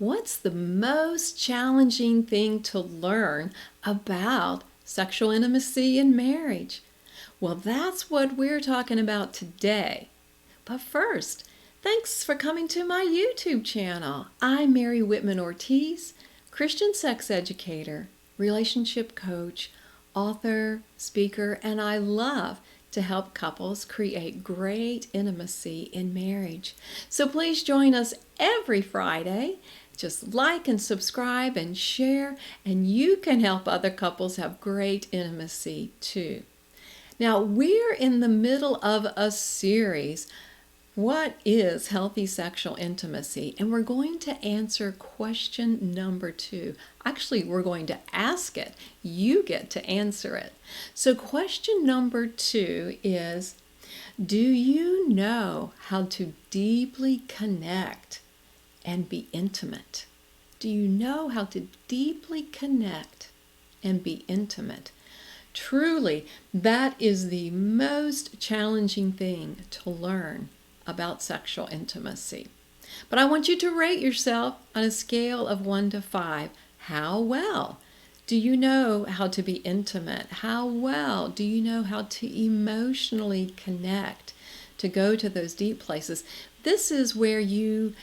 What's the most challenging thing to learn about sexual intimacy in marriage? Well, that's what we're talking about today. But first, thanks for coming to my YouTube channel. I'm Mary Whitman Ortiz, Christian sex educator, relationship coach, author, speaker, and I love to help couples create great intimacy in marriage. So please join us every Friday. Just like and subscribe and share, and you can help other couples have great intimacy too. Now, we're in the middle of a series, What is Healthy Sexual Intimacy? And we're going to answer question number 2. Actually, we're going to ask it. You get to answer it. So question number 2 is, do you know how to deeply connect and be intimate? Do you know how to deeply connect and be intimate? Truly, that is the most challenging thing to learn about sexual intimacy. But I want you to rate yourself on a scale of 1 to 5. How well do you know how to be intimate? How well do you know how to emotionally connect, to go to those deep places? This is where you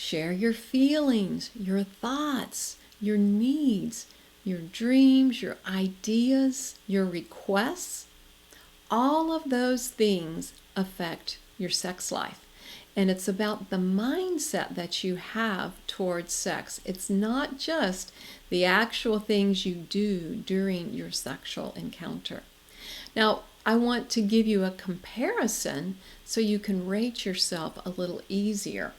share your feelings, your thoughts, your needs, your dreams, your ideas, your requests. All of those things affect your sex life. And it's about the mindset that you have towards sex. It's not just the actual things you do during your sexual encounter. Now, I want to give you a comparison so you can rate yourself a little easier.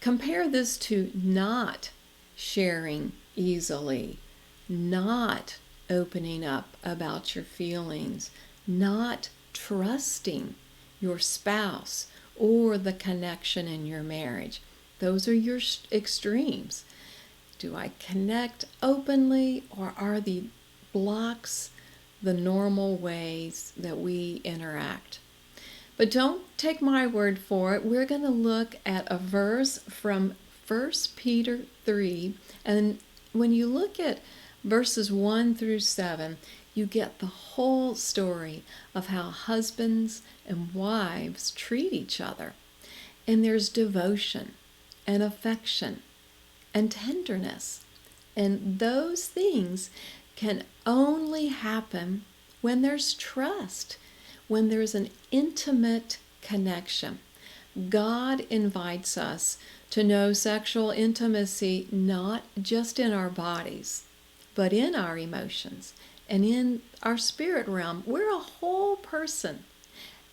Compare this to not sharing easily, not opening up about your feelings, not trusting your spouse or the connection in your marriage. Those are your extremes. Do I connect openly, or are the blocks the normal ways that we interact? But don't take my word for it. We're going to look at a verse from 1 Peter 3. And when you look at verses 1 through 7, you get the whole story of how husbands and wives treat each other. And there's devotion and affection and tenderness. And those things can only happen when there's trust, when there's an intimate connection. God invites us to know sexual intimacy not just in our bodies, but in our emotions and in our spirit realm. We're a whole person,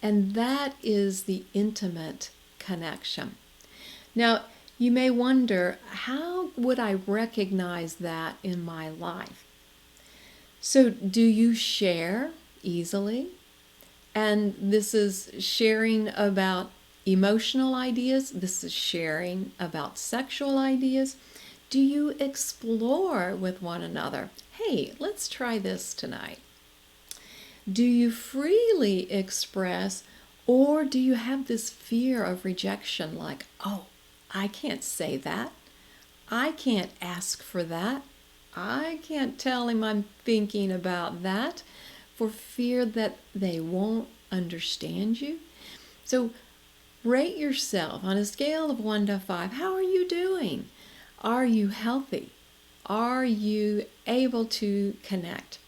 and that is the intimate connection. Now, you may wonder, how would I recognize that in my life? So, do you share easily? And this is sharing about emotional ideas. This is sharing about sexual ideas. Do you explore with one another? Hey, let's try this tonight. Do you freely express, or do you have this fear of rejection, like, oh, I can't say that. I can't ask for that. I can't tell him I'm thinking about that, for fear that they won't understand you? So rate yourself on a scale of 1 to 5. How are you doing? Are you healthy? Are you able to connect?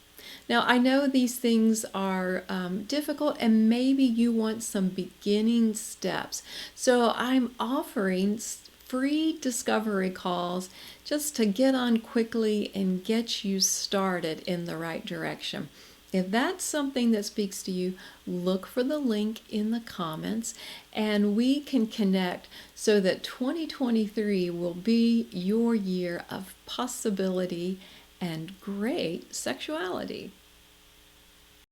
Now, I know these things are difficult, and maybe you want some beginning steps. So I'm offering free discovery calls just to get on quickly and get you started in the right direction. If that's something that speaks to you, look for the link in the comments, and we can connect so that 2023 will be your year of possibility and great sexuality.